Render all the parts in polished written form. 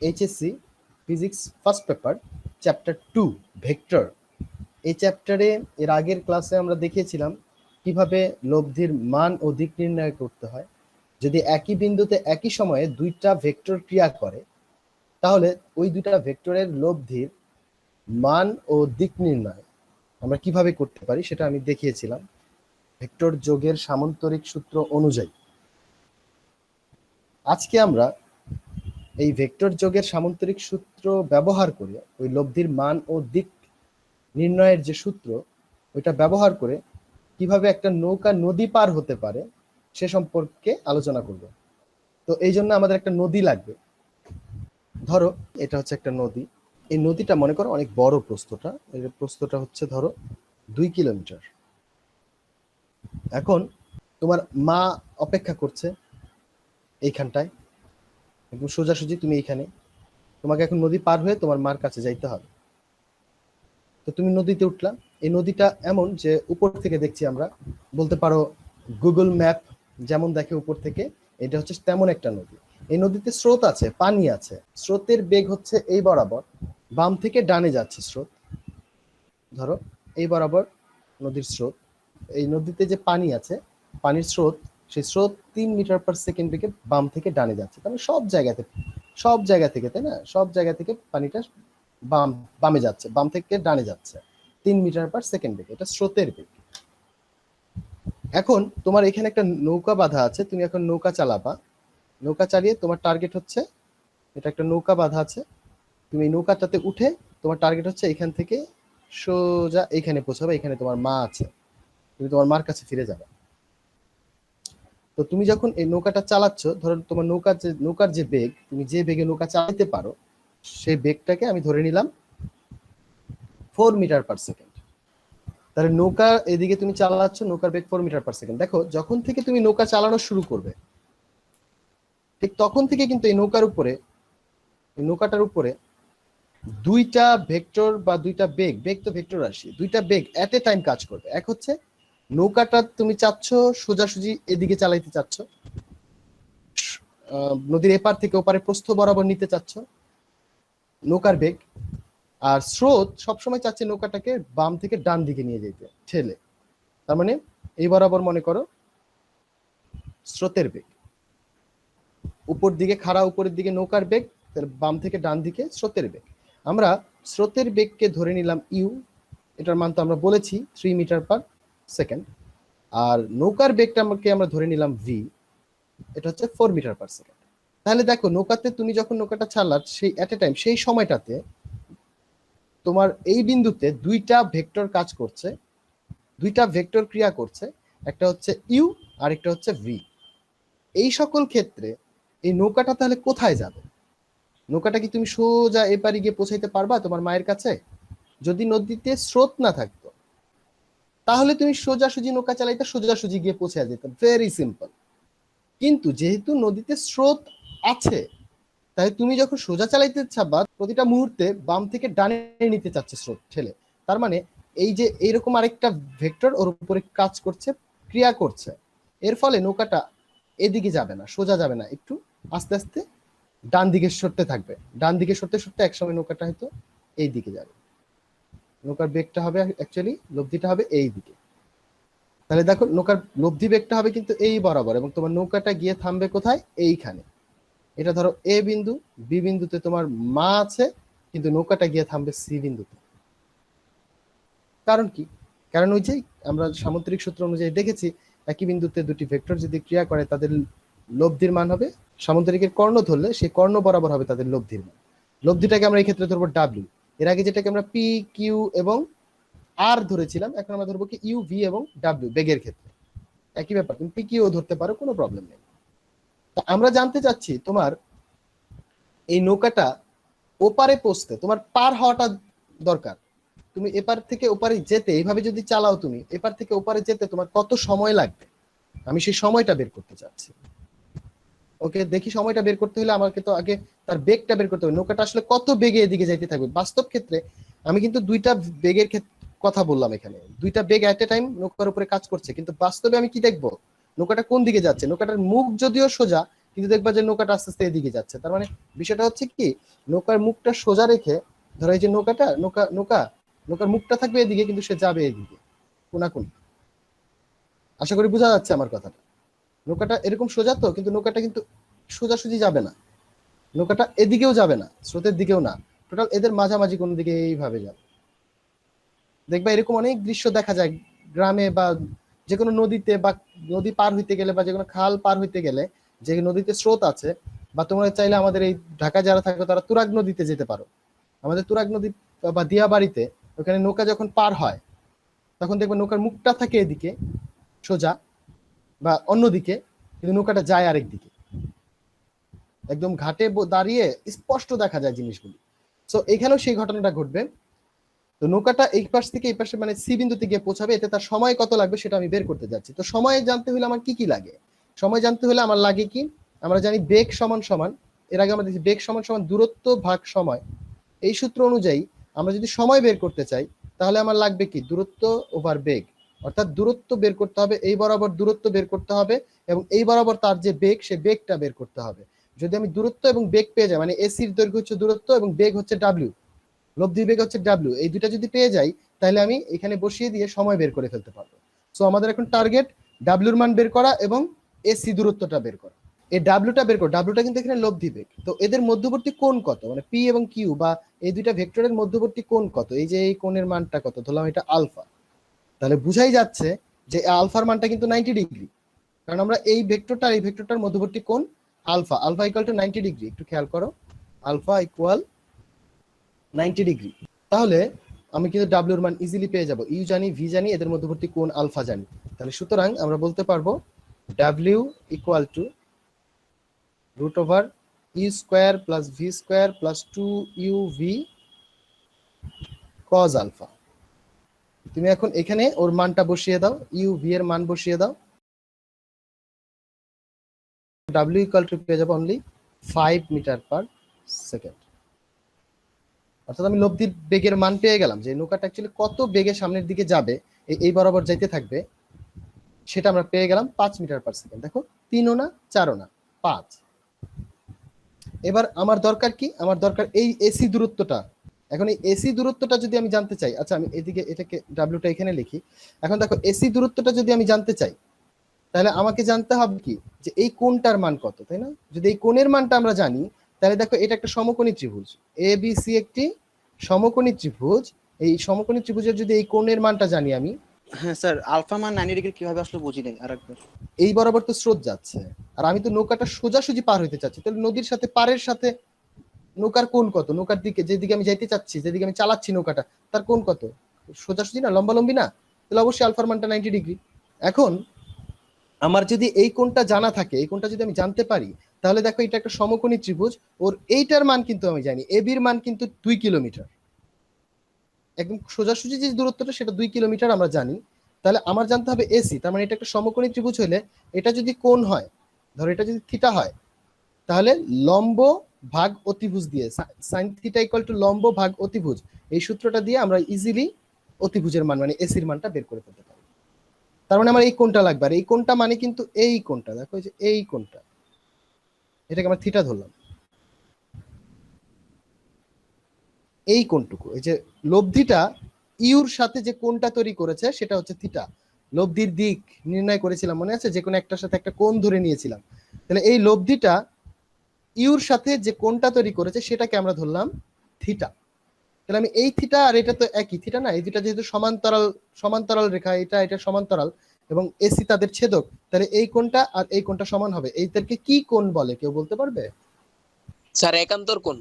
HSC physics first paper chapter 2 vector. এই চ্যাপ্টারে এর আগের ক্লাসে আমরা দেখিয়েছিলাম কিভাবে লব্ধির মান ও দিক নির্ণয় করতে হয়। যদি একই বিন্দুতে একই সময়ে দুইটা ভেক্টর ক্রিয়া করে তাহলে ওই দুইটা ভেক্টরের লব্ধির মান ও দিক নির্ণয় আমরা কিভাবে করতে পারি সেটা আমি দেখিয়েছিলাম ভেক্টর যোগের সামান্তরিক সূত্র অনুযায়ী। আজকে আমরা এই ভেক্টর যোগের সামান্তরিক সূত্র ব্যবহার করে ওই লব্ধির মান ও দিক নির্ণয়ের যে সূত্র ওইটা ব্যবহার করে কিভাবে একটা নৌকা নদী পার হতে পারে সে সম্পর্কে আলোচনা করব। তো এই জন্য আমাদের একটা নদী লাগবে। ধরো এটা হচ্ছে একটা নদী, এই নদীটা মনে করো অনেক বড়, প্রস্থটা এর প্রস্থটা হচ্ছে ধরো 2 কিলোমিটার। এখন তোমার মা অপেক্ষা করছে এইখানটায়, একদম সোজাসুজি তুমি এইখানে, তোমাকে এখন নদী পার হয়ে তোমার মার কাছে যাইতে হবে। তো তুমি নদীতে উঠলা, এই নদীটা এমন যে উপর থেকে দেখছি আমরা, বলতে পারো গুগল ম্যাপ যেমন দেখে উপর থেকে, এটা হচ্ছে তেমন একটা নদী। এই নদীতে স্রোত আছে, পানি আছে, স্রোতের বেগ হচ্ছে এই বরাবর, বাম থেকে ডানে যাচ্ছে স্রোত। ধরো এই বরাবর নদীর স্রোত, এই নদীতে যে পানি আছে পানির স্রোত, সেই স্রোত 3 মিটার পার সেকেন্ড বেগে বাম থেকে ডানে যাচ্ছে। কারণ সব জায়গা থেকে তাই না, সব জায়গা থেকে পানিটা বামে যাচ্ছে, বাম থেকে ডানে যাচ্ছে 3 মিটার পার সেকেন্ড বেগে, এটা স্রোতের বেগ। এখন তোমার এখানে একটা নৌকা বাঁধা আছে, তুমি এখন নৌকা চালাবা, নৌকা চালিয়ে তোমার টার্গেট হচ্ছে, এটা একটা নৌকা বাঁধা আছে, তুমি এই নৌকাটাতে উঠে তোমার টার্গেট হচ্ছে এখান থেকে সোজা এইখানে পৌঁছাবে, এখানে তোমার মা আছে, তুমি তোমার মার কাছে ফিরে যাবে। তো তুমি যখন এই নৌকাটা চালাচ্ছ, ধরো তোমার নৌকার যে বেগ, তুমি যে বেগে নৌকা চালাতে পারো সেই বেগটাকে আমি ধরে নিলাম 4 মিটার পার সেকেন্ড। তাহলে নৌকা এদিকে তুমি চালাচ্ছ, নৌকার বেগ 4 মিটার পার সেকেন্ড। দেখো যখন থেকে তুমি নৌকা চালানো শুরু করবে ঠিক তখন থেকে কিন্তু এই নৌকাটার উপরে দুইটা ভেক্টর বা দুইটা বেগ তো ভেক্টর রাশি, দুইটা বেগ এট এ টাইম কাজ করবে। এক হচ্ছে নৌকাটা তুমি চাচ্ছ সোজাসুজি এদিকে চালাইতে চাচ্ছ, নদীর এপার থেকে ওপারে প্রস্থ বরাবর নিতে চাচ্ছ নৌকার বেগ, আর স্রোত সবসময় চাচ্ছে নৌকাটাকে বাম থেকে ডান দিকে নিয়ে যেতে ঠেলে। তার মানে এই বরাবর মনে করো স্রোতের বেগ, উপর দিকে খাড়া, উপরের দিকে নৌকার বেগ, বাম থেকে ডান দিকে স্রোতের বেগ। আমরা স্রোতের বেগকে ধরে নিলাম ইউ, এটার মান তো আমরা বলেছি 3 মিটার পার সেকেন্ড। আর নৌকার বেগটাকে আমরা ধরে নিলাম ভি, এটা হচ্ছে 4 মিটার পার সেকেন্ড। তাহলে দেখো নৌকাতে তুমি যখন নৌকাটা চালার সেই এট এ টাইম, সেই সময়টাতে তোমার এই বিন্দুতে দুইটা ভেক্টর কাজ করছে, দুইটা ভেক্টর ক্রিয়া করছে, একটা হচ্ছে ইউ আর একটা হচ্ছে ভি। এই সকল ক্ষেত্রে এই নৌকাটা তাহলে কোথায় যাবে? নৌকাটা কি তুমি সোজা এপারে গিয়ে পৌঁছাইতে পারবা তোমার মায়ের কাছে? যদি নদীতে স্রোত না থাকতো তাহলে তুমি সোজাসুজি নৌকা চালাইতে সোজাসুজি গিয়ে পৌঁছে যেতে, ভেরি সিম্পল। কিন্তু যেহেতু নদীতে স্রোত আছে, তাই তুমি যখন সোজা চালাইতে চাবা প্রতিটা মুহূর্তে বাম থেকে ডানে নিতে চাচ্ছে স্রোত ঠেলে। তার মানে এই যে এইরকম আরেকটা ভেক্টর ওর উপরে কাজ করছে, ক্রিয়া করছে, এর ফলে নৌকাটা এদিকে যাবে না, সোজা যাবে না, একটু আস্তে আস্তে ডান দিকে সরতে থাকবে। ডান দিকে সরতে সরতে একসময় নৌকাটা হয়তো এই দিকে যাবে, নৌকার বেগটা হবে অ্যাকচুয়ালি লব্ধিটা হবে এই দিকে। তাহলে দেখো নৌকার লব্ধি বেগটা হবে কিন্তু এই বরাবর, এবং তোমার নৌকাটা গিয়ে থামবে কোথায়? এইখানে। এটা ধরো এ বিন্দু, বি বিন্দুতে তোমার মা আছে, কিন্তু নৌকাটা গিয়ে থামবে সি বিন্দুতে। কারণ কি? কারণ ওই যে আমরা সামান্তরিক সূত্র অনুযায়ী দেখেছি একই বিন্দুতে দুটি ভেক্টর যদি ক্রিয়া করে তাদের লব্ধির মান হবে, সামান্তরিকের কর্ণ ধরলে সেই কর্ণ বরাবর হবে তাদের লব্ধির মান। লব্ধিটাকে আমরা এই ক্ষেত্রে ধরবো ডাব্লিউ। এর আগে যেটাকে আমরা পি কিউ এবং আর ধরেছিলাম, এখন আমরা ধরবো কি ইউ ভি এবং ডাব্লিউ বেগের ক্ষেত্রে। একই ব্যাপার, তুমি পি কিউ ধরতে পারো, কোনো প্রবলেম নেই। আমরা জানতে চাচ্ছি তোমার এই নৌকাটা ওপারে পৌঁছতে তোমার পার হওয়াটা দরকার। তুমি এপার থেকে ওপারে যেতে এইভাবে যদি চালাও, তুমি এপার থেকে ওপারে যেতে তোমার কত সময় লাগবে? আমি সেই সময়টা বের করতে চাচ্ছি। ওকে, দেখি সময়টা বের করতে হলে আমাকে তো আগে তার বেগটা বের করতে হবে, নৌকাটা আসলে কত বেগে এদিকে যাইতে থাকবে। বাস্তব ক্ষেত্রে আমি কিন্তু দুইটা বেগের কথা বললাম, এখানে দুইটা বেগ এট এ টাইম নৌকার উপরে কাজ করছে, কিন্তু বাস্তবে আমি কি দেখবো, নৌকাটা কোন দিকে যাচ্ছে। নৌকাটার মুখ যদিও সোজা, কিন্তু দেখবা যে নৌকাটা আস্তে আস্তে এদিকে যাচ্ছে। তার মানে বিষয়টা হচ্ছে কি, নৌকার মুখটা সোজা রেখে ধরো এই যে নৌকাটা নৌকার মুখটা থাকবে এদিকে, কিন্তু সে যাবে এদিকে কোনাকুনি। আশা করি বোঝা যাচ্ছে আমার কথাটা। নৌকাটা এরকম সোজা তো, কিন্তু নৌকাটা কিন্তু সোজাসুজি যাবে না, নৌকাটা এদিকেও যাবে না, স্রোতের দিকেও না, টোটাল এদের মাঝামাঝি কোন দিকে এইভাবে যাবে। দেখবা এরকম অনেক দৃশ্য দেখা যায় গ্রামে বা যে কোনো নদীতে, বা নদী পার হইতে গেলে বা যে কোনো খাল পার হইতে গেলে, যে নদীতে স্রোত আছে, বা তোমরা চাইলে আমাদের এই ঢাকা যারা থাকো তারা তুরাগ নদীতে যেতে পারো। আমাদের তুরাগ নদী বা দিয়াবাড়িতে ওখানে নৌকা যখন পার হয়, তখন দেখবে নৌকার মুখটা থাকে এদিকে সোজা বা অন্যদিকে, কিন্তু নৌকাটা যায় আরেক দিকে, একদম ঘাটে দাঁড়িয়ে স্পষ্ট দেখা যায় জিনিসগুলি। সো এখানেও সেই ঘটনাটা ঘটবে। তো নৌকাটা এই পাশ থেকে এই পাশে মানে সি বিন্দুতে গিয়ে পৌঁছাবে, এতে তার সময় কত লাগবে সেটা আমি বের করতে যাচ্ছি। তো সময় জানতে হলে আমার কি কি লাগে, সময় জানতে হলে আমার লাগে কি, আমরা জানি বেগ সমান সমান, এর আগে আমরা দেখি বেগ সমান সমান দূরত্ব ভাগ সময়। এই সূত্র অনুযায়ী আমরা যদি সময় বের করতে চাই, তাহলে আমার লাগবে কি, দূরত্ব ওভার বেগ। অর্থাৎ দূরত্ব বের করতে হবে, এই বরাবর দূরত্ব বের করতে হবে, এবং এই বরাবর তার যে বেগ, সে বেগটা বের করতে হবে। যদি আমি দূরত্ব এবং বেগ পেয়ে যাই, মানে এসির দৈর্ঘ্য হচ্ছে দূরত্ব এবং বেগ হচ্ছে ডাব্লিউ, লব্ধি বেগ হচ্ছে ডাব্লিউ, এই দুটা যদি পেয়ে যাই, তাহলে আমি এখানে বসিয়ে দিয়ে সময় বের করে ফেলতে পারবো। সো আমাদের এখন টার্গেট ডাব্লিউর মান বের করা এবং এসি দূরত্বটা বের করা। এই ডাব্লিউটা বের করো, ডাব্লিউটা কিন্তু এখানে লব্ধি বেগ। তো এদের মধ্যবর্তী কোণ কত, মানে পি এবং কিউ বা এই দুইটা ভেক্টরের মধ্যবর্তী কোণ কত, এই যে এই কোণের মানটা কত, ধরলাম এটা আলফা। তাহলে বুঝাই যাচ্ছে যে আলফার মানটা কিন্তু 90 ডিগ্রি, কারণ আমরা এই ভেক্টরটা এই ভেক্টরটার মধ্যবর্তী কোণ alpha, alpha equal to 90 degree. একটু খেয়াল করো, আলফা ইকুয়াল 90 ডিগ্রি। তাহলে আমি কিন্তু ডাব্লিউর মান ইজিলি পেয়ে যাব, ইউ জানি, ভি জানি, এদের মধ্যবর্তী কোণ আলফা জানি। তাহলে সুতরাং আমরা বলতে পারবো W equal to root over U square plus V square plus 2uv cos alpha. তুমি এখন এখানে ওর মানটা বসিয়ে দাও, ইউ ভি এর মান বসিয়ে দাও, ডাব্লিউ ইকুয়াল টু পেয়ে যাবো অনলি 5 মিটার পার সেকেন্ড। অর্থাৎ আমি লব্ধির বেগের মান পেয়ে গেলাম, যে নৌকাটা অ্যাকচুয়ালি কত বেগে সামনের দিকে যাবে, এই বরাবর যাইতে থাকবে, সেটা আমরা পেয়ে গেলাম 5 মিটার পার সেকেন্ড। দেখো 3ও না 4ও না, 5। এবার আমার দরকার কি, আমার দরকার এই এসি দূরত্বটা। এখন এই এসি দূরত্বটা যদি আমি জানতে চাই, আচ্ছা আমি এদিকে এটাকে ডাব্লিউটা এখানে লিখি। এখন দেখো এসি দূরত্বটা যদি আমি জানতে চাই, তাহলে আমাকে জানতে হবে কি, যে এই কোণটার মান কত, তাই না? যদি এই কোণের মানটা আমরা জানি, তাহলে দেখো এটা একটা সমকোণী ত্রিভুজ, এ বি সি একটি সমকোণী ত্রিভুজ। এই সমকোণী ত্রিভুজের যদি এই কোণের মানটা জানি আমি, হ্যাঁ স্যার, আলফা মান 90 ডিগ্রি কিভাবে আসলে বুঝি নাই আরেকবার। এই বরাবর তো স্রোত যাচ্ছে, আর আমি তো নৌকাটা সোজাসুজি পার হইতে চাচ্ছি, তাহলে নদীর সাথে পারের সাথে নৌকার কোণ কত, নৌকার দিকে যেদিকে আমি যাইতে চাচ্ছি, যেদিকে আমি চালাচ্ছি নৌকাটা, তার কোণ কত, সোজাসুজি না লম্বালম্বি না, তাহলে অবশ্যই আলফার মানটা 90 ডিগ্রি। এখন আমার যদি এই কোণটা জানা থাকে, এই কোণটা যদি আমি জানতে পারি, তাহলে দেখো এটা একটা সমকোণী ত্রিভুজ, ওর এইটার মান কিন্তু আমি জানি, এবির মান কিন্তু 2 কিলোমিটার, একদম সোজাসুজি যে দূরত্বটা সেটা 2 কিলোমিটার আমরা জানি। তাহলে আমার জানতে হবে এসি, তার মানে এটা একটা সমকোণী ত্রিভুজ হলে এটা যদি কোণ হয়, ধরো এটা যদি থিটা হয়, তাহলে লম্ব ভাগ অতিভুজ দিয়ে সাইন থিটা ইকুয়াল টু লম্ব ভাগ অতিভুজ, এই সূত্রটা দিয়ে আমরা ইজিলি অতিভুজের মান মানে এসির মানটা বের করে ফেলতে পারি। তার মানে আমার এই কোণটা লাগবে, আর এই কোণটা মানে কিন্তু এই কোণটা, দেখো যে এই কোণটা, এটাকে আমরা থিটা ধরলাম, এই কোণটুকু, এই যে লব্ধিটা ইউর সাথে যে কোণটা তৈরি করেছে সেটা হচ্ছে থিটা। লব্ধির দিক নির্ণয় করেছিলাম মনে আছে, যে কোনো একটার সাথে একটা কোণ ধরে নিয়েছিলাম। তাহলে এই লব্ধিটা ইউর সাথে যে কোণটা তৈরি করেছে সেটাকে আমরা ধরলাম থিটা। তাহলে আমি এই থিটা আর এটা তো একই থিটা না, এই দুটা যেহেতু সমান্তরাল, সমান্তরাল রেখা, এটা সমান্তরাল এবং এসি তাদের ছেদক, তাহলে এই কোণটা আর এই কোণটা সমান হবে। এইটাকে কি কোণ বলে, কেউ বলতে পারবে? স্যার একান্তর কোণ।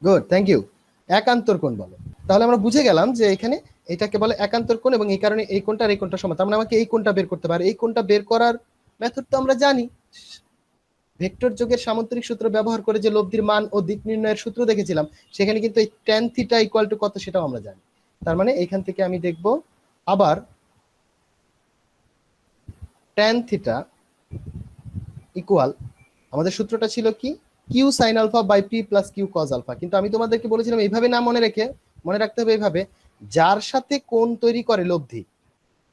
গুড, থ্যাংক ইউ, একান্তর কোণ বলে। তাহলে আমরা বুঝে গেলাম যে এখানে এটাকে বলে একান্তর কোণ, এবং এই কারণে এই কোণটা আর এই কোণটা সমান। তার মানে আমাকে এই কোণটা বের করতে পারে, এই কোণটা বের করার মেথড তো আমরা জানি, ভেক্টর যোগের সামান্তরিক সূত্র ব্যবহার করে যে লব্ধির মান ও দিক নির্ণয়ের সূত্র দেখেছিলাম, সেখানে কিন্তু এই tan থিটা ইকুয়াল টু কত সেটাও আমরা জানি। তার মানে এখান থেকে আমি দেখব আবার tan থিটা ইকুয়াল, আমাদের সূত্রটা ছিল কি, Q sine alpha by P plus Q cos alpha. কিন্তু আমি তোমাদেরকে বলেছিলাম এইভাবে না মনে রাখতে হবে এইভাবে, যার সাথে কোণ তৈরি করে লব্ধি,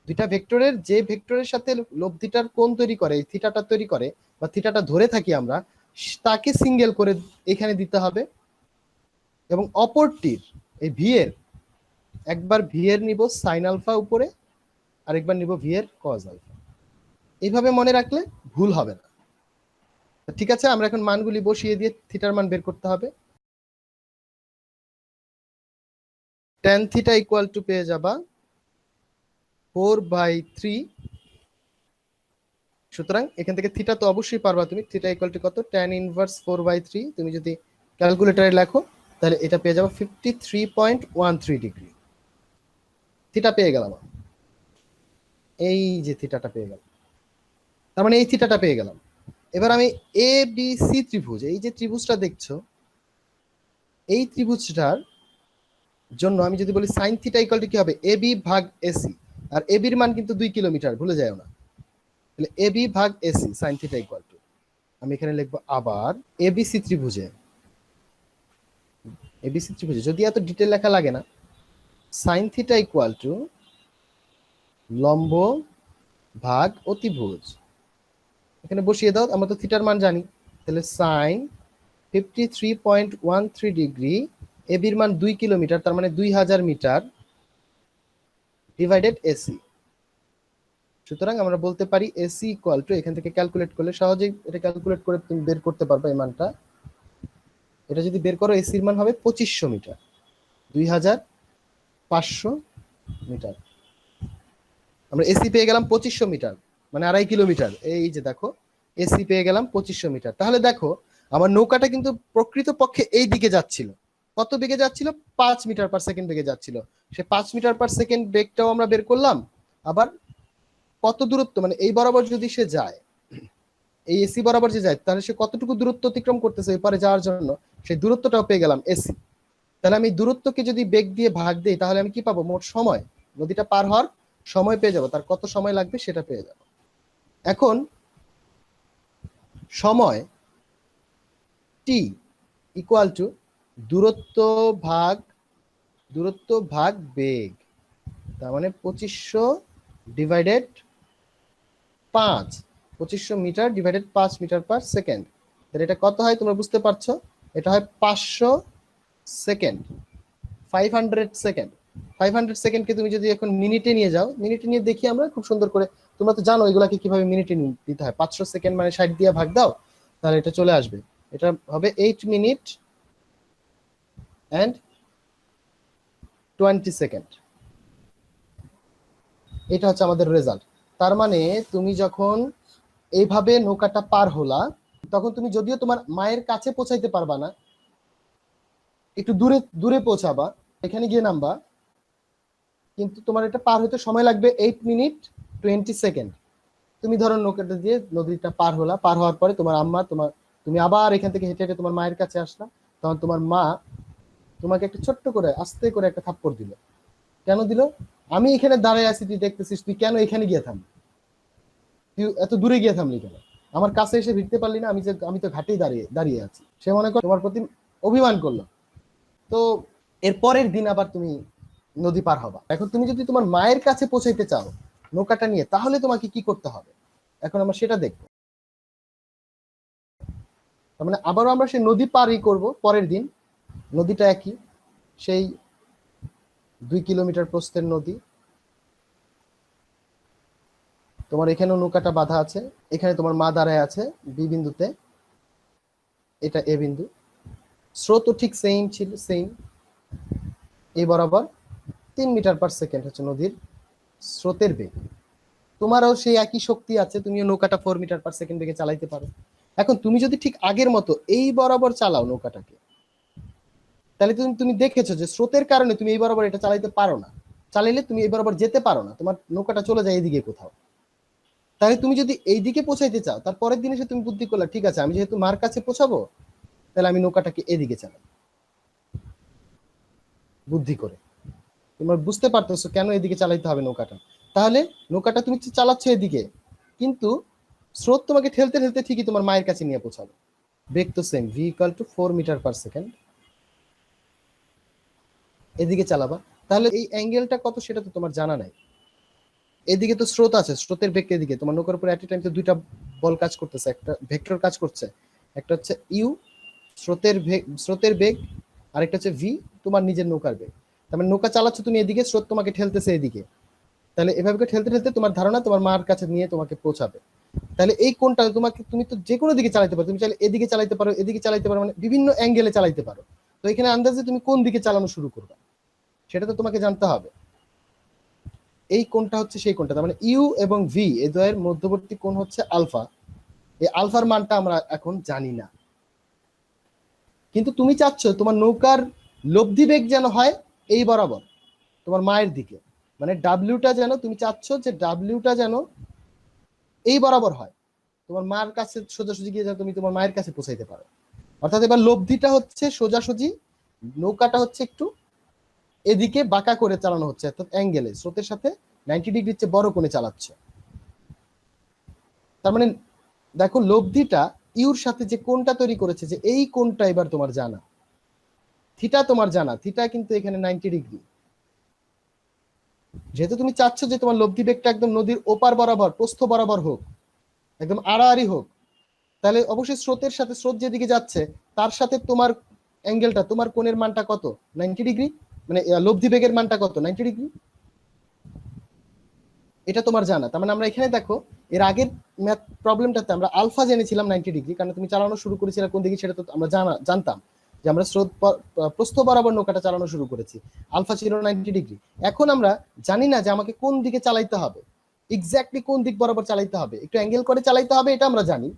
দুইটা ভেক্টরের যে ভেক্টরের সাথে লব্ধিটার কোণ তৈরি করে, থিটাটা তৈরি করে বা থিটাটা ধরে থাকি আমরা, তাকে সিঙ্গেল করে এখানে দিতে হবে। এবং অপরটির এই ভি এর, একবার ভি এর নিব সাইন আলফা উপরে, আরেকবার নিব ভি এর কজ আলফা। এইভাবে মনে রাখলে ভুল হবে না। ঠিক আছে, আমরা এখন মানগুলি বসিয়ে দিয়ে থিটার মান বের করতে হবে। tan থিটা ইকুয়াল টু পেয়ে যাবা 4/3। সুতরাং এখান থেকে থিটা তো অবশ্যই পারবা তুমি, থিটা ইকুয়াল টু কত, tan ইনভার্স 4/3। তুমি যদি ক্যালকুলেটরে লেখো তাহলে এটা পেয়ে যাবে 53.13 ডিগ্রি। থিটা পেয়ে গেলাম, এই যে থিটাটা পেয়ে গেলাম, তার মানে এই থিটাটা পেয়ে গেলাম। এবার আমি এ বি সি ত্রিভুজ, এই যে ত্রিভুজটা দেখছো, এই ত্রিভুজটার জন্য আমি যদি বলি সাইন থিটা ইকুয়াল টু কি হবে, এ বি ভাগ এসি। আর এ বির মান কিন্তু 2 কিলোমিটার, ভুলে যাও না। তাহলে এ বি ভাগ AC sine theta equal to, আমি এখানে লিখবো আবার এবিসি ত্রিভুজে, এবিসি ত্রিভুজে যদি এত ডিটেল লেখা লাগে না, সাইন থিটা ইকুয়াল টু লম্ব ভাগ অতিভুজ, এখানে বসিয়ে দাও। আমরা তো থিটার মান জানি, তাহলে সাইন 53.13 ডিগ্রি, এবির মান 2 কিলোমিটার, তার মানে 2000 মিটার ডিভাইডেড এসি। সুতরাং আমরা বলতে পারি এসি ইকুয়াল টু, এখান থেকে ক্যালকুলেট করলে সহজেই এটা ক্যালকুলেট করে তুমি বের করতে পারবে এই মানটা। এটা যদি বের করো এসির মান হবে 2500 মিটার, 2500 মিটার। আমরা এসি পেয়ে গেলাম 2500 মিটার, মানে 2.5 কিলোমিটার। এই যে দেখো, এসি পেয়ে গেলাম 2500 মিটার। তাহলে দেখো আমার নৌকাটা কিন্তু প্রকৃত পক্ষে এই দিকে যাচ্ছিল, কত বেগে যাচ্ছিল, 5 মিটার পার সেকেন্ড বেগে যাচ্ছিল। সে 5 মিটার পার সেকেন্ড বেগটাও আমরা বের করলাম। আবার কত দূরত্ব, মানে এই বরাবর যদি সে যায়, এই এসি বরাবর যে যায়, তাহলে সে কতটুকু দূরত্ব অতিক্রম করতেছে এপারে যাওয়ার জন্য, সেই দূরত্বটাও পেয়ে গেলাম এসি। তাহলে আমি দূরত্বকে যদি বেগ দিয়ে ভাগ দিই, তাহলে আমি কি পাবো, মোট সময়, নদীটা পার হওয়ার সময় পেয়ে যাবো, তার কত সময় লাগবে সেটা পেয়ে যাবো। এখন সময় টি ইকুয়াল টু দূরত্ব ভাগ বেগ, তার মানে 2500 divided 5, 2500 metre divided 5 metre per second. তাহলে এটা কত হয় তোমরা বুঝতে পারছো, এটা হয় 500 সেকেন্ড, 500 সেকেন্ড। 500 সেকেন্ডকে তুমি যদি এখন মিনিটে নিয়ে যাও, মিনিটে নিয়ে দেখি আমরা খুব সুন্দর করে, তোমরা তো জানো এগুলাকে কিভাবে মিনিটে দিতে হয়। 500 সেকেন্ড মানে 60 দিয়ে ভাগ দাও, তাহলে এটা চলে আসবে। এটা হবে 8 মিনিট এন্ড 20 সেকেন্ড। এটা হচ্ছে আমাদের রেজাল্ট। তার মানে তুমি যখন এইভাবে নৌকাটা পার হলা, তখন তুমি যদিও তোমার মায়ের কাছে পৌঁছাইতে পারবা না, একটু দূরে দূরে পৌঁছাবা, এখানে গিয়ে নামবা, কিন্তু তোমার এটা পার হতে সময় লাগবে 8 মিনিট 20 সেকেন্ড। তুমি ধরো নৌকাটা দিয়ে নদীটা পার হলা, পার হওয়ার পরে তোমার আম্মা তুমি আবার এখান থেকে হেঁটে হেঁটে তোমার মায়ের কাছে আসলা, তখন তোমার মা তোমাকে একটা ছোট্ট করে আস্তে করে একটা থাপ্পড় দিল। কেন দিল, আমি এখানে দাঁড়ায় আছি, তুই দেখতেছিস, তুই কেন এখানে গিয়ে থামলি, তুই এত দূরে গিয়ে থামলি কেন, আমার কাছে এসে ভিড়তে পারলি না, আমি তো ঘাটেই দাঁড়িয়ে আছি। সে মনে কর তোমার প্রতি অভিমান করলো। তো এর পরের দিন আবার তুমি নদী পার হবা। এখন তুমি যদি তোমার মায়ের কাছে পৌঁছাইতে চাও নৌকাটা নিয়ে, তাহলে তোমাকে কি করতে হবে, এখন আমরা সেটা দেখবো। তার মানে আবারও আমরা সেই নদী পারই করব পরের দিন। নদীটা একই, সেই 2 কিলোমিটার প্রস্থের নদী। তোমার এখানেও নৌকাটা বাঁধা আছে, এখানে তোমার মা দাঁড়ায় আছে বি বিন্দুতে, এটা এ বিন্দু। স্রোতও ঠিক সেম ছিল, সেম এই বরাবর 3 মিটার পার সেকেন্ড হচ্ছে নদীর স্রোতের বেগ। তোমারও সেই একই শক্তি আছে, তুমিও নৌকাটা 4 মিটার পার সেকেন্ড বেগে চালাইতে পারো। এখন তুমি যদি ঠিক আগের মতো এই বরাবর চালাও নৌকাটাকে, তাহলে তুমি দেখেছো যে স্রোতের কারণে তুমি এই বরাবর এটা চালাইতে পারো না, চালাইলে তুমি এই বরাবর যেতে পারো না, তোমার নৌকাটা চলে যায় এইদিকে কোথাও। তাহলে তুমি যদি এইদিকে পৌঁছাইতে চাও, তার পরের দিন এসে তুমি বুদ্ধি করলা, ঠিক আছে আমি যেহেতু মার কাছে পৌঁছাবো, তাহলে আমি নৌকাটাকে এদিকে চালাই, বুদ্ধি করে। তোমরা বুঝতে পারতেছো কেন এদিকে চালাইতে হবে নৌকাটা। তাহলে নৌকাটা তুমি চালাচ্ছ এদিকে, কিন্তু স্রোত তোমাকে ঠেলতে ঠেলতে ঠিকই তোমার মায়ের কাছে নিয়ে পৌঁছাবে। বেগ তো same, V equal to 4 metre per second. এদিকে চালাবা, তাহলে এই অ্যাঙ্গেলটা কত সেটা তো তোমার জানা নাই। এদিকে তো স্রোত আছে, স্রোতের বেগ এদিকে, তোমার নৌকার উপরে এট এ টাইম তো দুইটা বল কাজ করতেছে, একটা ভেক্টর কাজ করছে, একটা হচ্ছে ইউ স্রোতের বেগ, আরেকটা হচ্ছে ভি তোমার নিজের নৌকার বেগ। তার মানে নৌকা চালাচ্ছ তুমি এদিকে, স্রোত তোমাকে ঠেলতেছে এদিকে, তাহলে এভাবে করে ঠেলতে ঠেলতে তোমার ধারণা তোমার মার কাছে নিয়ে তোমাকে পৌঁছাবে। তাহলে এই কোনটা তোমাকে, তুমি তো যে কোনো দিকে চালাতে পারো, তুমি চাইলে এদিকে চালাতে পারো, এদিকে চালাতে পারো, মানে বিভিন্ন অ্যাঙ্গেলে চালাতে পারো। তো এখানে আন্দাজে তুমি কোন দিকে চালানো শুরু করবে সেটা তো তোমাকে জানতে হবে। এই কোনটা হচ্ছে সেই কোনটা, তার মানে ইউ এবং ভি এই দ্বয়ের মধ্যবর্তী কোণ হচ্ছে আলফা। এই আলফার মানটা আমরা এখন জানি না, কিন্তু তুমি চাচ্ছ তোমার নৌকার লব্ধি বেগ যেন হয় এই বরাবর তোমার মায়ের দিকে, মানে ডাব্লিউটা যেন, তুমি চাচ্ছ যে ডাব্লিউটা যেন এই বরাবর হয়, তোমার মার কাছে সোজাসুজি গিয়ে যেন তুমি তোমার মায়ের কাছে পৌঁছাইতে পারো। অর্থাৎ এবার লব্ধিটা হচ্ছে সোজাসুজি, নৌকাটা হচ্ছে একটু এদিকে বাঁকা করে চালানো হচ্ছে, অর্থাৎ অ্যাঙ্গেলে স্রোতের সাথে 90 ডিগ্রির চেয়ে বড় কোণে চালাচ্ছে। তার মানে দেখো লব্ধিটা ইউর সাথে যে কোণটা তৈরি করেছে, যে এই কোণটা এবার তোমার জানা, থিটা তোমার জানা, থিটা কিন্তু এখানে 90 ডিগ্রি। যেহেতু তুমি চাচ্ছ যে তোমার লব্ধি বেগটা একদম নদীর ওপার বরাবর প্রস্থ বরাবর হোক, একদম আড়াআড়ি হোক, তাহলে অবশ্যই স্রোতের সাথে, স্রোত যেদিকে যাচ্ছে তার সাথে তোমার অ্যাঙ্গেলটা, তোমার কোণের মানটা কত, 90 ডিগ্রি, মানে লব্ধি বেগের মানটা কত, 90 ডিগ্রি, এটা তোমার জানা। তার মানে আমরা এখানে দেখো এর আগের ম্যাথ প্রবলেমটাতে আমরা আলফা জেনেছিলাম 90 ডিগ্রি, কারণ তুমি চালানো শুরু করেছিলে কোন দিকে সেটা তো আমরা জানতাম যে আমরা স্রোত প্রস্থ বরাবর নৌকাটা চালানো শুরু করেছি, আলফা ছিল 90 ডিগ্রি। এখন আমরা জানি না যে আমাকে কোন দিকে চালাইতে হবে, এক্স্যাক্টলি কোন দিক বরাবর চালাইতে হবে, একটু অ্যাঙ্গেল করে চালাইতে হবে এটা আমরা জানি,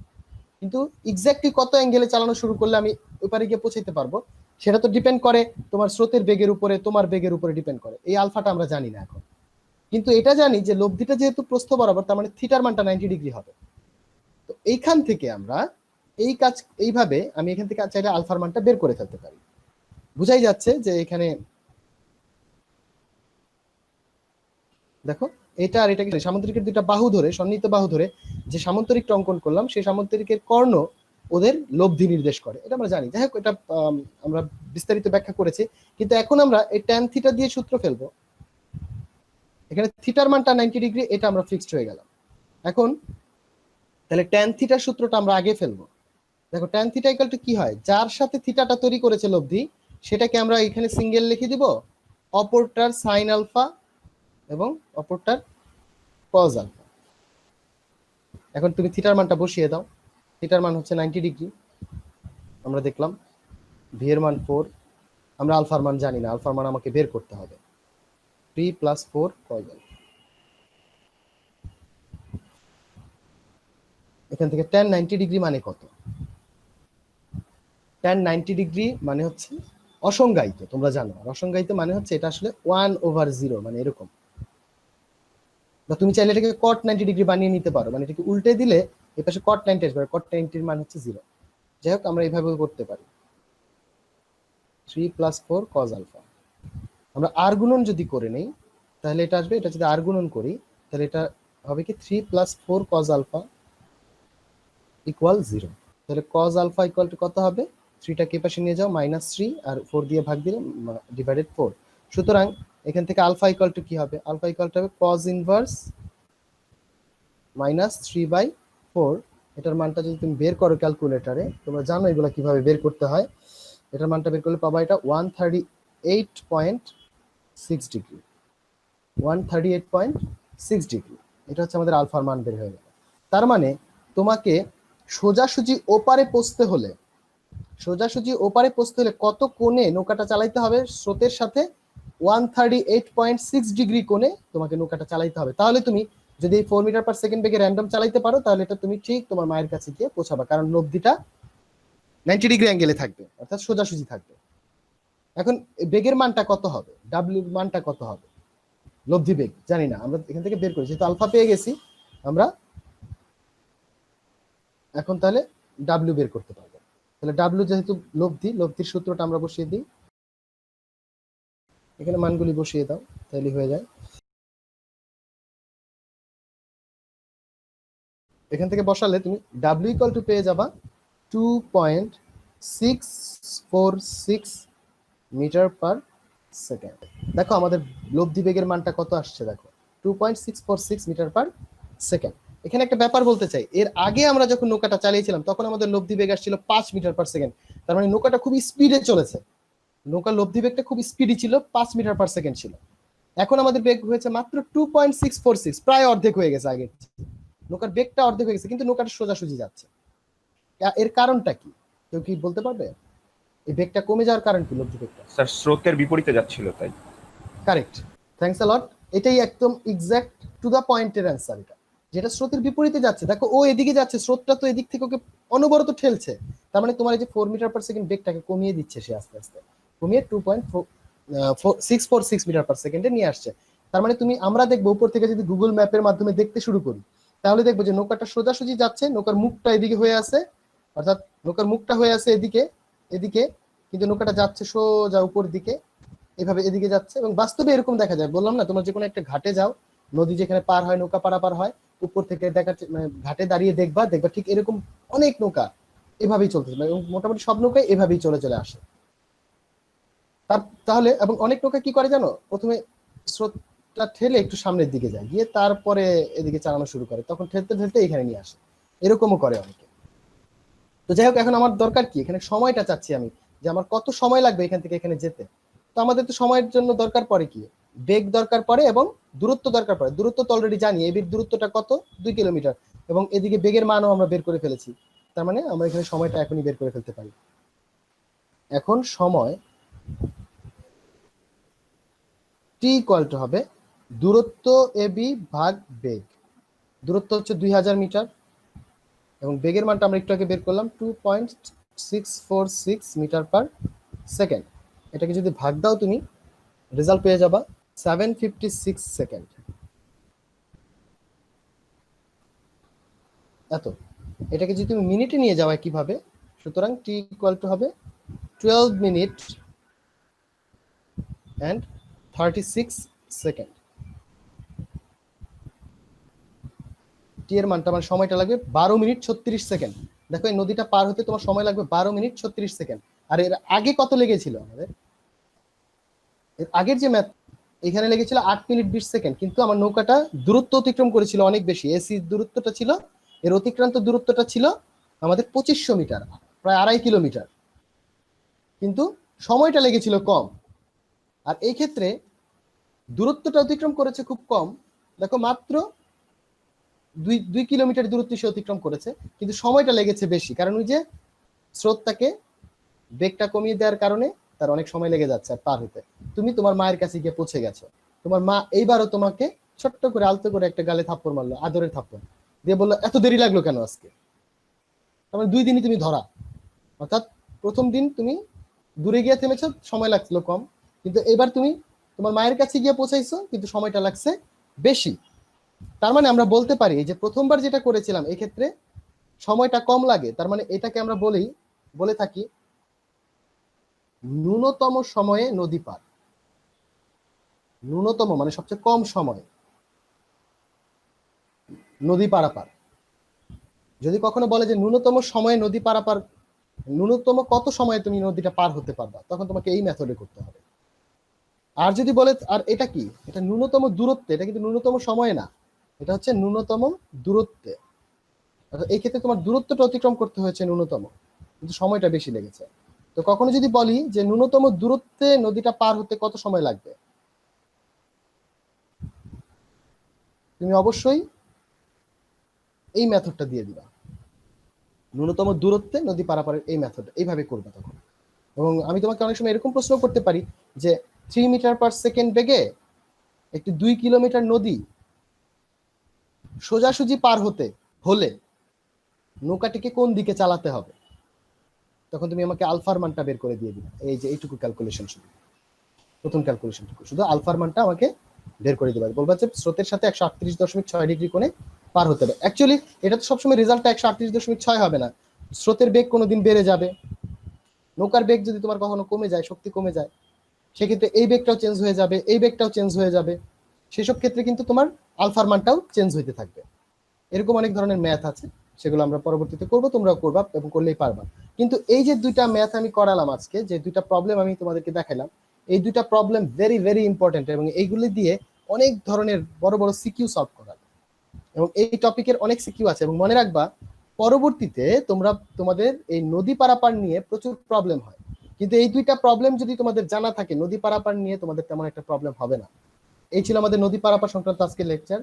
কিন্তু এক্স্যাক্টলি কত অ্যাঙ্গেলে চালানো শুরু করলে আমি ওই পারে গিয়ে পৌঁছাইতে পারবো সেটা তো ডিপেন্ড করে তোমার স্রোতের বেগের উপরে, তোমার বেগের উপরে ডিপেন্ড করে। এই আলফাটা আমরা জানি না এখন, কিন্তু এটা জানি যে লব্ধিটা যেহেতু প্রস্থ বরাবর, তার মানে থিটার মানটা 90 ডিগ্রি হবে। তো এইখান থেকে আমরা এই কাজ এইভাবে আমি এখান থেকে চাইলে আলফার মানটা বের করে ফেলতে পারি। বুঝাই যাচ্ছে যে এখানে দেখো এটা আর এটাকে সামুদ্রিকের দুইটা বাহু ধরে, সন্নিহিত বাহু ধরে যে সামন্তরিকটা অঙ্কন করলাম, সেই সামন্তরিকের কর্ণ ওদের লব্ধি নির্দেশ করে, এটা আমরা জানি। যাই হোক, এটা আমরা বিস্তারিত ব্যাখ্যা করেছি, কিন্তু এখন আমরা এই ট্যান থিটা দিয়ে সূত্র ফেলবো। এখানে থিটার মানটা 90 ডিগ্রি, এটা আমরা ফিক্সড হয়ে গেলাম। এখন তাহলে ট্যান থিটার সূত্রটা আমরা আগে ফেলবো। দেখো ট্যান থিটা ইকুয়াল টু কি হয়, যার সাথে থিটাটা তৈরি করেছে লব্ধি সেটাকে আমরা এখানে সিঙ্গেল লিখে দিব, অপরটার সাইন আলফা এবং অপরটার কজ আলফা। এখন তুমি থিটার মানটা বসিয়ে দাও, থিটার মান হচ্ছে 90 ডিগ্রি, আমরা দেখলাম ভি এর মান 4, আমরা আলফার মান জানি না, আলফার মান আমাকে বের করতে হবে, 3 + 4 কজ আলফা। এখান থেকে tan 90 ডিগ্রি মানে কত, tan 90 ডিগ্রি মানে হচ্ছে অসংজ্ঞায়িত, তোমরা জানো অসংজ্ঞায়িত মানে হচ্ছে এটা আসলে 1/0, মানে এরকম। বা তুমি চাইলে এটাকে cot 90 ডিগ্রি বানিয়ে নিতে পারো, মানে এটাকে উল্টে দিলে এই পাশে cot 90 আসবে, cot 90 এর মান হচ্ছে 0। যাই হোক, আমরা এইভাবে করতে পারি, 3 + 4 cos আলফা। আমরা আর গুণন যদি করে নেই তাহলে এটা আসবে, এটা যদি আর গুণন করি তাহলে এটা হবে কি 3 + 4 cos আলফা = 0। তাহলে cos আলফা ইকুয়াল টু কত হবে, 3টাকে পাশে নিয়ে যাও, -3 আর 4 দিয়ে ভাগ দিলে ডিভাইডেড 4। সুতরাং এখান থেকে আলফা ইকুয়াল টু কি হবে, আলফা ইকুয়াল টু হবে cos ইনভার্স -3/4। এটার মানটা যদি তুমি বের করো ক্যালকুলেটরে, তোমরা জানো এগুলো কিভাবে বের করতে হয়, এটার মানটা বের করলে পাবা এটা 138.6 ডিগ্রি, 138.6 ডিগ্রি। এটা হচ্ছে আমাদের আলফার মান বের হয়ে গেল। তার মানে তোমাকে সোজাসুজি ওপারে পৌঁছতে হলে, সোজাসুজি ওপারে পৌঁছতে হলে কত কোণে নৌকাটা চালাইতে হবে, স্রোতের সাথে 138.6 ডিগ্রি কোণে তোমাকে নৌকাটা চালাইতে হবে। তাহলে তুমি যদি 4 মিটার পার সেকেন্ড বেগে র্যান্ডম চালাইতে পারো তাহলে এটা তুমি ঠিক তোমার মায়ের কাছে গিয়ে পৌঁছাবা, কারণ লব্ধিটা 90 ডিগ্রি অ্যাঙ্গেলে থাকবে, অর্থাৎ সোজাসুজি থাকবে। এখন বেগের মানটা কত হবে, ডাব্লিউর মানটা কত হবে, লব্ধি বেগ জানি না, আমরা এখান থেকে বের করি, যেহেতু আলফা পেয়ে গেছি আমরা এখন তাহলে ডাব্লিউ বের করতে পারবো। তাহলে ডাব্লিউ যেহেতু লব্ধি, লব্ধির সূত্রটা আমরা বসিয়ে দিই, এখানে মানগুলি বসিয়ে দাও তাহলে হয়ে যায়। এখান থেকে বসালে তুমি ডাব্লিউ ইকুয়াল টু পেয়ে যাবা 2.646 মিটার পার সেকেন্ড। দেখো আমাদের লব্ধি বেগের মানটা কত আসছে, দেখো 2.646 মিটার পার সেকেন্ড। এখানে একটা ব্যাপার বলতে চাই, এর আগে আমরা যখন নৌকাটা চালিয়েছিলাম তখন আমাদের লব্ধি বেগ আসছিল 5 মিটার পার সেকেন্ড। তার মানে নৌকাটা খুব স্পিডে চলেছে, নৌকার লব্ধি বেগটা খুব স্পিডি ছিল, 5 মিটার পার সেকেন্ড ছিল। এখন আমাদের বেগ হয়েছে মাত্র 2.646, প্রায় অর্ধেক হয়ে গেছে। আগে নৌকার বেগটা অর্ধেক হয়ে গেছে কিন্তু নৌকাটা সোজাসুজি যাচ্ছে। এর কারণটা কি কেউ কি বলতে পারবে? এই বেগটা কমে যাওয়ার কারণ কি? লব্ধি বেগটা স্যার স্রোতের বিপরীতে যাচ্ছিল তাই। কারেক্ট, থ্যাঙ্কস আ লট। এটাই একদম এক্সাক্ট টু দা পয়েন্টের অ্যান্সার। এটা যেটা স্রোতের বিপরীতে যাচ্ছে, দেখো ও এদিকে যাচ্ছে, স্রোতটা তো এদিক থেকে ওকে অনবরত ঠেলছে। তার মানে তোমার এই যে 4 মিটার পার সেকেন্ড বেগটাকে কমিয়ে দিচ্ছে সে, আস্তে আস্তে কমিয়ে 2.646 মিটার পার সেকেন্ডে নিয়ে আসছে। তার মানে আমরা দেখবো উপর থেকে যদি গুগল ম্যাপের মাধ্যমে দেখতে শুরু করি তাহলে দেখবো যে নৌকাটা সোজাসুজি যাচ্ছে, নৌকার মুখটা এদিকে হয়ে আছে, অর্থাৎ নৌকার মুখটা হয়ে আছে এদিকে এদিকে, কিন্তু নৌকাটা যাচ্ছে সোজা উপর দিকে, এভাবে এদিকে যাচ্ছে। এবং বাস্তবে এরকম দেখা যায়, বললাম না, তোমরা যে কোনো একটা ঘাটে যাও, নদী যেখানে পার হয়, নৌকা পারাপার হয়, উপর থেকে দেখা মানে ঘাটে দাঁড়িয়ে দেখবা ঠিক এরকম অনেক নৌকা এভাবেই চলতেছে, এবং মোটামুটি সব নৌকায় এভাবেই চলে চলে আসে। তাহলে এবং অনেক নৌকা কি করে জানো, প্রথমে স্রোতটা ঠেলে একটু সামনের দিকে যায়, গিয়ে তারপরে এদিকে চালানো শুরু করে, তখন ঠেলতে ঠেলতে এখানে নিয়ে আসে, এরকমও করে অনেকে। তো যাই হোক, এখন আমার দরকার কি, এখানে সময়টা চাচ্ছি আমি, যে আমার কত সময় লাগবে এখান থেকে এখানে যেতে। তো আমাদের তো সময়ের জন্য দরকার পড়ে কি, বেগ দরকার পড়ে এবং দূরত্ব দরকার পড়ে। দূরত্ব তো অলরেডি জানি, এই দূরত্বটা কত, 2 কিলোমিটার, এবং এদিকে বেগের মানও আমরা বের করে ফেলেছি। তার মানে আমরা এখানে সময়টা এখনই বের করে ফেলতে পারি। এখন সময় টি ইকুয়াল টু হবে দূরত্ব এবি ভাগ বেগ। দূরত্ব হচ্ছে 2000 মিটার এবং বেগের মানটা আমরা একটু আগে বের করলাম 2.646 মিটার পার সেকেন্ড। এটাকে যদি ভাগ দাও তুমি রেজাল্ট পেয়ে যাবা 756 সেকেন্ড। এত এটাকে যদি তুমি মিনিটে নিয়ে যাও কিভাবে, সুতরাং টি ইকুয়াল টু হবে 12 মিনিট and 36 সেকেন্ড। টি এর মানটা মানে সময়টা লাগবে 12 মিনিট 36 সেকেন্ড। দেখো এই নদীটা পার হতে তোমার সময় লাগবে 12 মিনিট 36 সেকেন্ড। আর এর আগে কত লেগেছিল আমাদের, এর আগের যে ম্যাথ, এখানে লেগেছিল 8 মিনিট 20 সেকেন্ড, কিন্তু আমার নৌকাটা দূরত্ব অতিক্রম করেছিল অনেক বেশি। এসি দূরত্বটা ছিল, এর অতিক্রান্ত দূরত্বটা ছিল আমাদের 2500 মিটার, প্রায় 2.5 কিলোমিটার, কিন্তু সময়টা লেগেছিল কম। আর এই ক্ষেত্রে দূরত্বটা অতিক্রম করেছে খুব কম, দেখো মাত্র 2 কিলোমিটার দূরত্ব সে অতিক্রম করেছে, কিন্তু সময়টা লেগেছে বেশি, কারণ ওই যে স্রোতটাকে বেগটা কমিয়ে দেওয়ার কারণে তার অনেক সময় লেগে যাচ্ছে আর পার হতে। তুমি তোমার মায়ের কাছে গিয়ে পৌঁছে গেছো, তোমার মা এইবারও তোমাকে ছোট্ট করে আলতো করে একটা গালে থাপ্পড় মারলো, আদরের থাপ্পড় দিয়ে বললো এত দেরি লাগলো কেন আজকে। তারপরে 2 দিনই তুমি ধরা, অর্থাৎ প্রথম দিন তুমি দূরে গিয়ে থেমেছো, সময় লাগছিল কম, কিন্তু এবার তুমি তোমার মায়ের কাছে গিয়ে পৌঁছাইছো কিন্তু সময়টা লাগছে বেশি। তার মানে আমরা বলতে পারি যে প্রথমবার যেটা করেছিলাম এক্ষেত্রে সময়টা কম লাগে, তার মানে এটাকে আমরা বলে থাকি ন্যূনতম সময়ে নদী পার। ন্যূনতম মানে সবচেয়ে কম সময় নদী পারাপার। যদি কখনো বলে যে ন্যূনতম সময়ে নদী পারাপার, ন্যূনতম কত সময়ে তুমি নদীটা পার হতে পারবা, তখন তোমাকে এই মেথডে করতে হবে। আর যদি বলে আর এটা কি, এটা ন্যূনতম দূরত্বে, এটা কিন্তু ন্যূনতম সময়ে না, এটা হচ্ছে ন্যূনতম দূরত্বে। এই ক্ষেত্রে তোমার দূরত্বটা অতিক্রম করতে হয়েছে ন্যূনতম, কিন্তু সময়টা বেশি লেগেছে। তো কখনো যদি বলি যে ন্যূনতম দূরত্বে নদীটা পার হতে কত সময় লাগবে, তুমি অবশ্যই এই মেথডটা দিয়ে দিবা, ন্যূনতম দূরত্বে নদী পারাপারের এই মেথড, এইভাবে করবে তখন। এবং আমি তোমাকে অনেক সময় এরকম প্রশ্ন করতে পারি যে 3 মিটার পার সেকেন্ড বেগে একটি 2 কিলোমিটার নদী সোজাসুজি পার হতে হলে নৌকাটিকে কোন দিকে চালাতে হবে, তখন তুমি আমাকে আলফার মানটা বের করে দিয়ে দিবে। এই যে এইটুকু ক্যালকুলেশন, শুধু প্রথম ক্যালকুলেশনটুকু, শুধু আলফার মানটা আমাকে বের করে দিবে, বলবা যে স্রোতের সাথে 138.6 ডিগ্রি কোণে পার হতে হবে। অ্যাকচুয়ালি এটা তো সবসময় রেজাল্টটা 138.6 হবে না, স্রোতের বেগ কোনোদিন বেড়ে যাবে, নৌকার বেগ যদি তোমার কখনো কমে যায়, শক্তি কমে যায়, সেক্ষেত্রে এই বেগটাও চেঞ্জ হয়ে যাবে, এই বেগটাও চেঞ্জ হয়ে যাবে, সেসব ক্ষেত্রে কিন্তু তোমার আলফার মানটাও চেঞ্জ হইতে থাকবে। এরকম অনেক ধরনের ম্যাথ আছে, সেগুলো আমরা পরবর্তীতে করব, তোমরাও করবা এবং করলেই পারবা। কিন্তু এই যে দুইটা ম্যাথ আমি করালাম আজকে, যে দুইটা প্রবলেম আমি তোমাদেরকে দেখালাম, এই দুইটা প্রবলেম ভেরি ভেরি ইম্পর্টেন্ট, এবং এইগুলি দিয়ে অনেক ধরনের বড় বড় সিকিউ সলভ করা, এবং এই টপিকের অনেক সিকিউ আছে। এবং মনে রাখবা, পরবর্তীতে তোমাদের এই নদী পারাপার নিয়ে প্রচুর প্রবলেম হয়, কিন্তু এই দুইটা প্রবলেম যদি তোমাদের জানা থাকে, নদী পারাপার নিয়ে তোমাদের তেমন একটা প্রবলেম হবে না। এই ছিল আমাদের নদী পারাপার সংক্রান্ত আজকের লেকচার।